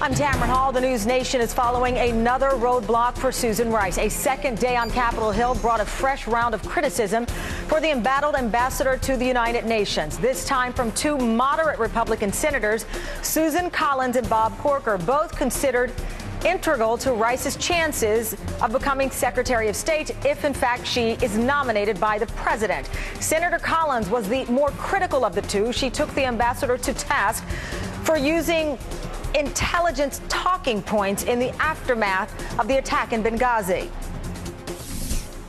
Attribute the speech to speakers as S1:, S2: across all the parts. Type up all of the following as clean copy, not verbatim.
S1: I'm Tamron Hall. The News Nation is following another roadblock for Susan Rice. A second day on Capitol Hill brought a fresh round of criticism for the embattled ambassador to the United Nations, this time from two moderate Republican senators, Susan Collins and Bob Corker, both considered integral to Rice's chances of becoming Secretary of State if, in fact, she is nominated by the president. Senator Collins was the more critical of the two. She took the ambassador to task for using intelligence talking points in the aftermath of the attack in Benghazi.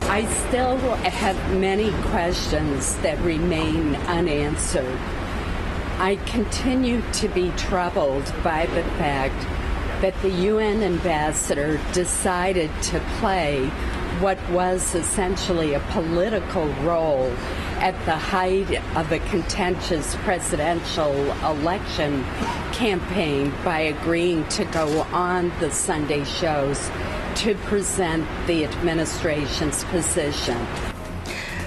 S2: I still have many questions that remain unanswered. I continue to be troubled by the fact that the UN ambassador decided to play what was essentially a political role at the height of a contentious presidential election campaign by agreeing to go on the Sunday shows to present the administration's position.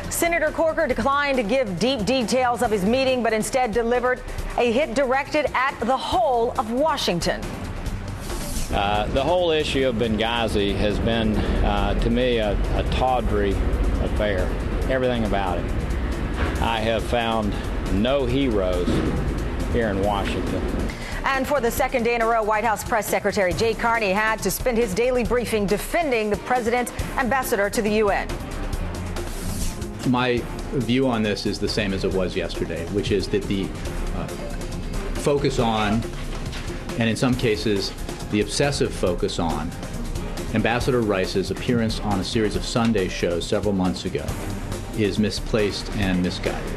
S1: Senator Corker declined to give deep details of his meeting, but instead delivered a hit directed at the whole of Washington.
S3: The whole issue of Benghazi has been, to me, a tawdry affair. Everything about it. I have found no heroes here in Washington.
S1: And for the second day in a row, White House Press Secretary Jay Carney had to spend his daily briefing defending the president's ambassador to the UN.
S4: My view on this is the same as it was yesterday, which is that the focus on, and in some cases, the obsessive focus on Ambassador Rice's appearance on a series of Sunday shows several months ago is misplaced and misguided.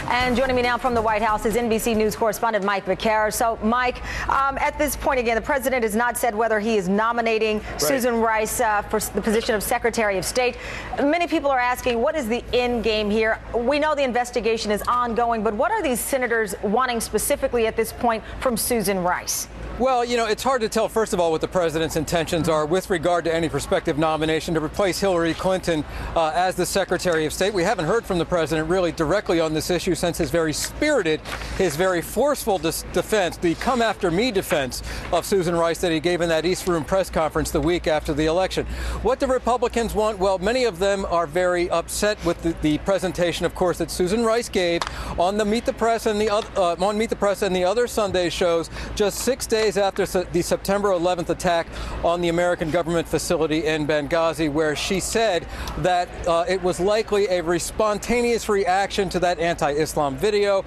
S1: And joining me now from the White House is NBC News correspondent Mike Vicaire. So, Mike, at this point, again, the president has not said whether he is nominating Susan Rice for the position of Secretary of State. Many people are asking, what is the end game here? We know the investigation is ongoing, but what are these senators wanting specifically at this point from Susan Rice?
S5: Well, you know, it's hard to tell, first of all, what the president's intentions are with regard to any prospective nomination to replace Hillary Clinton as the Secretary of State. We haven't heard from the president really directly on this issue since his very spirited, his very forceful defense, the come-after-me defense of Susan Rice that he gave in that East Room press conference the week after the election. What do Republicans want? Well, many of them are very upset with the presentation, of course, that Susan Rice gave on the Meet the Press and the other Sunday shows just 6 days after the September 11th attack on the American government facility in Benghazi, where she said that it was likely a spontaneous reaction to that anti-Islam video.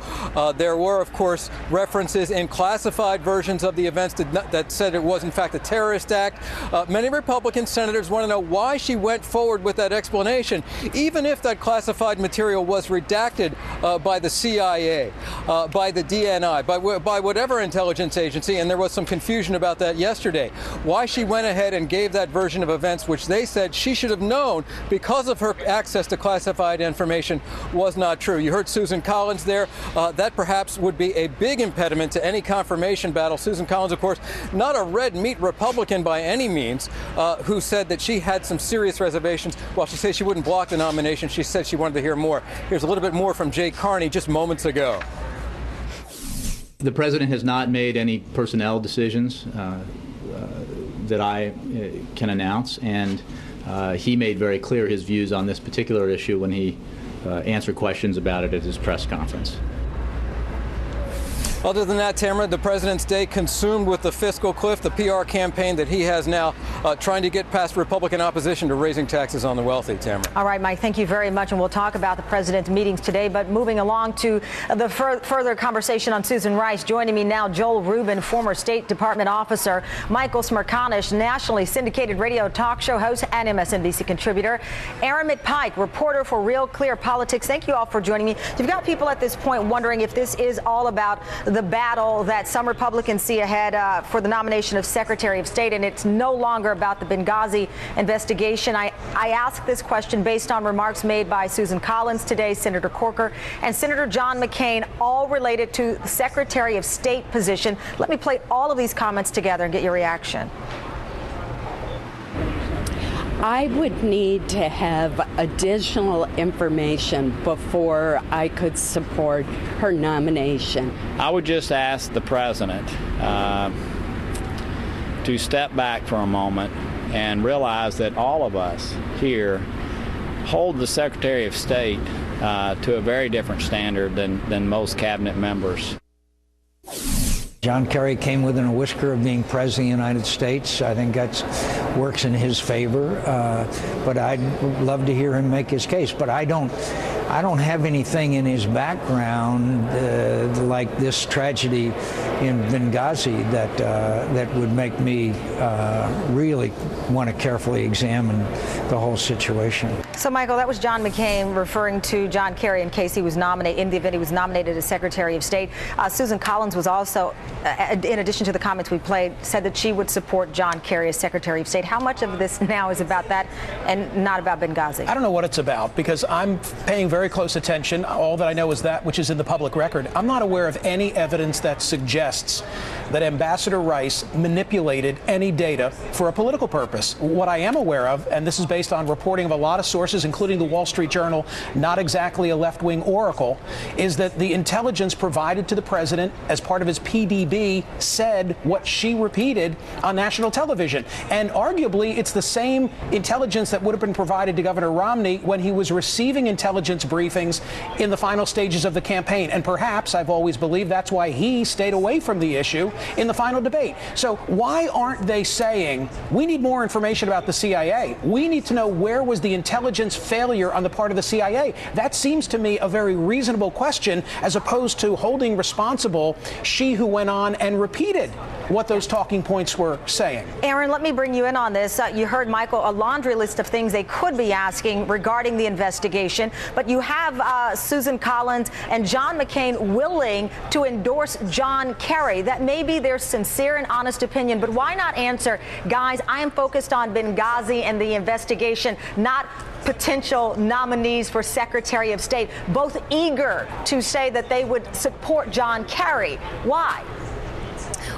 S5: There were, of course, references in classified versions of the events that said it was, in fact, a terrorist act. Many Republican senators want to know why she went forward with that explanation, even if that classified material was redacted by the CIA, by the DNI, by whatever intelligence agency, and there was some confusion about that yesterday. Why she went ahead and gave that version of events, which they said she should have known because of her access to classified information, was not true. You heard Susan Collins there. That perhaps would be a big impediment to any confirmation battle. Susan Collins, of course, not a red meat Republican by any means, who said that she had some serious reservations. While she said she wouldn't block the nomination, she said she wanted to hear more. Here's a little bit more from Jay Carney just moments ago.
S4: The president has not made any personnel decisions that I can announce, and he made very clear his views on this particular issue when he answered questions about it at his press conference.
S5: Other than that, Tamara, the president's day consumed with the fiscal cliff, the PR campaign that he has now trying to get past Republican opposition to raising taxes on the wealthy, Tamara.
S1: All right, Mike, thank you very much. And we'll talk about the president's meetings today. But moving along to the further conversation on Susan Rice, joining me now, Joel Rubin, former State Department officer, Michael Smerconish, nationally syndicated radio talk show host and MSNBC contributor, Aaron McPike, reporter for Real Clear Politics. Thank you all for joining me. You've got people at this point wondering if this is all about the battle that some Republicans see ahead for the nomination of Secretary of State, and it's no longer about the Benghazi investigation. I ask this question based on remarks made by Susan Collins today, Senator Corker, and Senator John McCain, all related to the Secretary of State position. Let me play all of these comments together and get your reaction.
S2: I would need to have additional information before I could support her nomination.
S3: I would just ask the president to step back for a moment and realize that all of us here hold the Secretary of State to a very different standard than most cabinet members.
S6: John Kerry came within a whisker of being president of the United States. I think that works in his favor. But I'd love to hear him make his case. But I don't have anything in his background like this tragedy in Benghazi that would make me really want to carefully examine the whole situation.
S1: So, Michael, that was John McCain referring to John Kerry in case he was nominated, in the event he was nominated as Secretary of State. Susan Collins was also, in addition to the comments we played, said that she would support John Kerry as Secretary of State. How much of this now is about that and not about Benghazi?
S7: I don't know what it's about because I'm paying very close attention. All that I know is that which is in the public record. I'm not aware of any evidence that suggests that Ambassador Rice manipulated any data for a political purpose. What I am aware of, and this is based on reporting of a lot of sources, including the Wall Street Journal, not exactly a left-wing oracle, is that the intelligence provided to the president as part of his PDB said what she repeated on national television. And arguably, it's the same intelligence that would have been provided to Governor Romney when he was receiving intelligence briefings in the final stages of the campaign. And perhaps, I've always believed, that's why he stayed away from the issue in the final debate. So why aren't they saying, we need more information about the CIA? We need to know where was the intelligence failure on the part of the CIA? That seems to me a very reasonable question, as opposed to holding responsible she who went on and repeated what those talking points were saying.
S1: Aaron, let me bring you in on this. You heard, Michael, a laundry list of things they could be asking regarding the investigation, but you have Susan Collins and John McCain willing to endorse John Kerry. That may be their sincere and honest opinion, but why not answer, guys, I am focused on Benghazi and the investigation, not potential nominees for Secretary of State, both eager to say that they would support John Kerry. Why?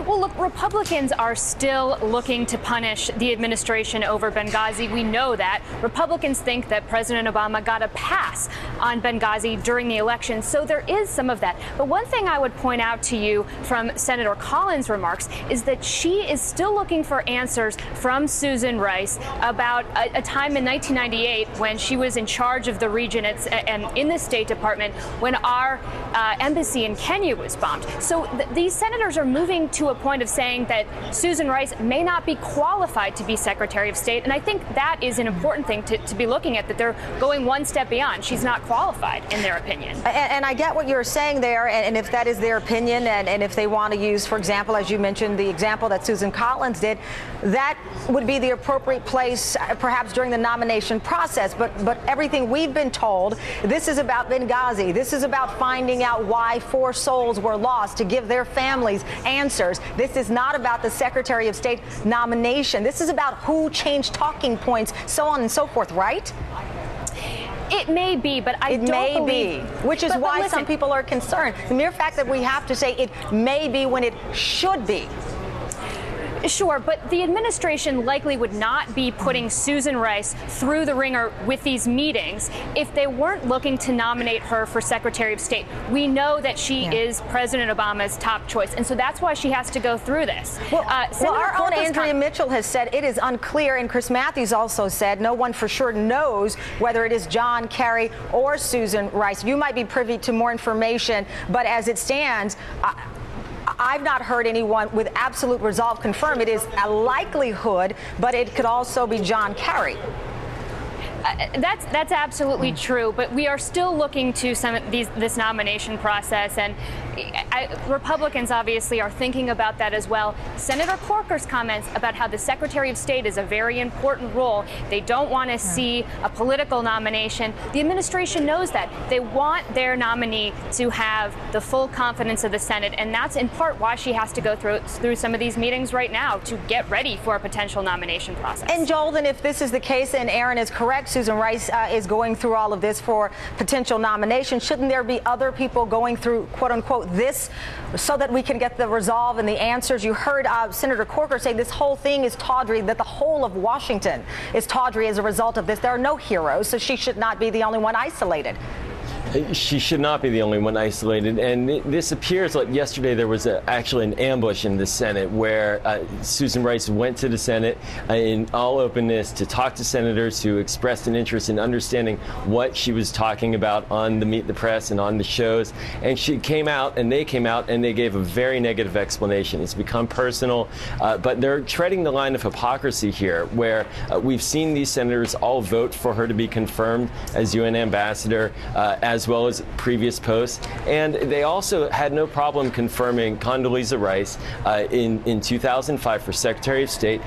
S8: Well, look, Republicans are still looking to punish the administration over Benghazi. We know that. Republicans think that President Obama got a pass on Benghazi during the election, so there is some of that. But one thing I would point out to you from Senator Collins' remarks is that she is still looking for answers from Susan Rice about a time in 1998 when she was in charge of the region and in the State Department when our embassy in Kenya was bombed. So these senators are moving to a point of saying that Susan Rice may not be qualified to be Secretary of State. And I think that is an important thing to be looking at, that they're going one step beyond. She's not qualified, in their opinion.
S1: And I get what you're saying there. And if that is their opinion, and if they want to use, for example, as you mentioned, the example that Susan Collins did, that would be the appropriate place, perhaps during the nomination process. But everything we've been told, this is about Benghazi. This is about finding out why 4 souls were lost, to give their families answers. This is not about the Secretary of State nomination. This is about who changed talking points, so on and so forth, right?
S8: It may be, but I don't believe.
S1: Which is why some people are concerned. The mere fact that we have to say it may be when it should be.
S8: Sure, but the administration likely would not be putting Susan Rice through the ringer with these meetings if they weren't looking to nominate her for Secretary of State. We know that she is President Obama's top choice, and so that's why she has to go through this.
S1: Well, our own Andrea Mitchell has said it is unclear, and Chris Matthews also said no one for sure knows whether it is John Kerry or Susan Rice. You might be privy to more information, but as it stands, I've not heard anyone with absolute resolve confirm it is a likelihood, but it could also be John Kerry.
S8: That's absolutely true, but we are still looking to this nomination process, and Republicans obviously are thinking about that as well. Senator Corker's comments about how the Secretary of State is a very important role. They don't want to see a political nomination. The administration knows that. They want their nominee to have the full confidence of the Senate, and that's in part why she has to go through some of these meetings right now to get ready for a potential nomination process.
S1: And Joel, then if this is the case, and Aaron is correct, Susan Rice is going through all of this for potential nomination, shouldn't there be other people going through, quote unquote, this so that we can get the resolve and the answers? You heard Senator Corker say this whole thing is tawdry, that the whole of Washington is tawdry as a result of this. There are no heroes, so she should not be the only one isolated.
S9: She should not be the only one isolated, and this appears like yesterday there was actually an ambush in the Senate where Susan Rice went to the Senate in all openness to talk to senators who expressed an interest in understanding what she was talking about on the Meet the Press and on the shows, and she came out and they came out and they gave a very negative explanation. It's become personal, but they're treading the line of hypocrisy here where we've seen these senators all vote for her to be confirmed as UN ambassador, as well as previous posts. And they also had no problem confirming Condoleezza Rice in 2005 for Secretary of State,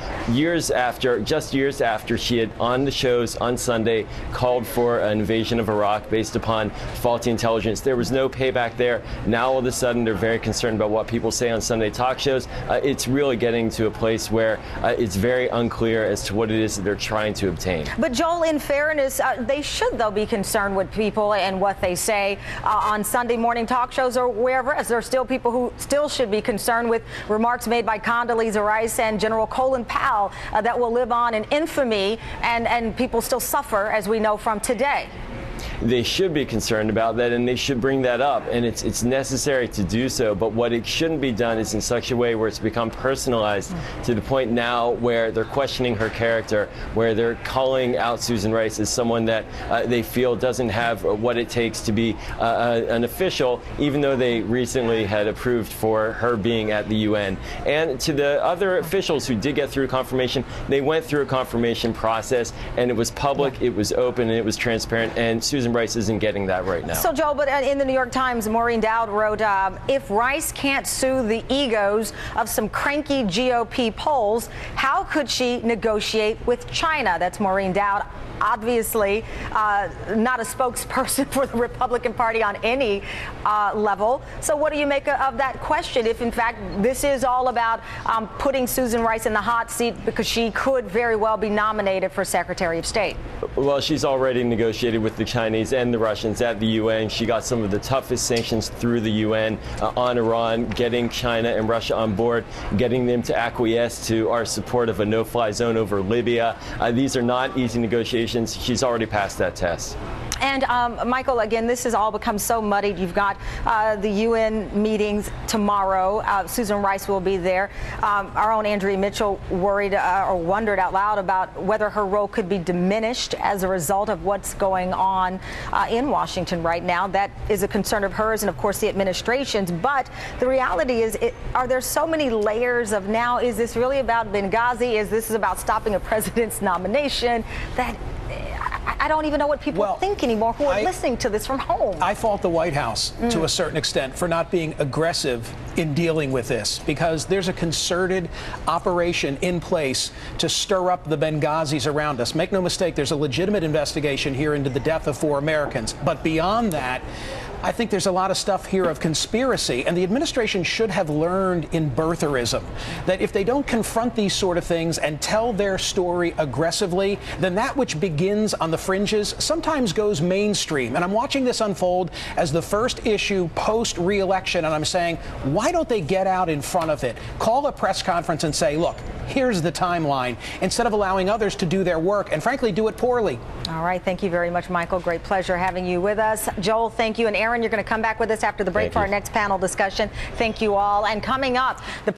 S9: just years after she had on the shows on Sunday called for an invasion of Iraq based upon faulty intelligence. There was no payback there. Now all of a sudden they're very concerned about what people say on Sunday talk shows. It's really getting to a place where it's very unclear as to what it is that they're trying to obtain.
S1: But Joel, in fairness, they should, though, be concerned with people and what they say on Sunday morning talk shows or wherever else. There are still people who still should be concerned with remarks made by Condoleezza Rice and General Colin Powell that will live on in infamy, and people still suffer, as we know from today.
S9: They should be concerned about that, and they should bring that up, and it's necessary to do so. But what it shouldn't be done is in such a way where it's become personalized to the point now where they're questioning her character, where they're calling out Susan Rice as someone that they feel doesn't have what it takes to be an official, even though they recently had approved for her being at the UN. And to the other officials who did get through confirmation, they went through a confirmation process, and it was public, it was open, and it was transparent, and Susan Rice isn't getting that right now.
S1: So, Joel, but in the New York Times, Maureen Dowd wrote, if Rice can't soothe the egos of some cranky GOP polls, how could she negotiate with China? That's Maureen Dowd. Obviously not a spokesperson for the Republican Party on any level. So what do you make of that question, if in fact this is all about putting Susan Rice in the hot seat because she could very well be nominated for Secretary of State?
S9: Well, she's already negotiated with the Chinese and the Russians at the UN. She got some of the toughest sanctions through the UN on Iran, getting China and Russia on board, getting them to acquiesce to our support of a no-fly zone over Libya. These are not easy negotiations. She's already passed that test.
S1: And Michael, again, this has all become so muddied. You've got the UN meetings tomorrow. Susan Rice will be there. Our own Andrea Mitchell worried or wondered out loud about whether her role could be diminished as a result of what's going on in Washington right now. That is a concern of hers and, of course, the administration's. But the reality is, are there so many layers of now, is this really about Benghazi? Is this about stopping a president's nomination? That I don't even know what people think anymore who are listening to this from home.
S7: I fault the White House to a certain extent for not being aggressive in dealing with this, because there's a concerted operation in place to stir up the Benghazis around us. Make no mistake, there's a legitimate investigation here into the death of 4 Americans. But beyond that, I think there's a lot of stuff here of conspiracy, and the administration should have learned in birtherism that if they don't confront these sort of things and tell their story aggressively, then that which begins on the fringes sometimes goes mainstream. And I'm watching this unfold as the first issue post-re-election, and I'm saying, why don't they get out in front of it? Call a press conference and say, look, here's the timeline, instead of allowing others to do their work and, frankly, do it poorly.
S1: All right. Thank you very much, Michael. Great pleasure having you with us. Joel, thank you. And Aaron, you're going to come back with us after the break for our next panel discussion. Thank you all. And coming up, the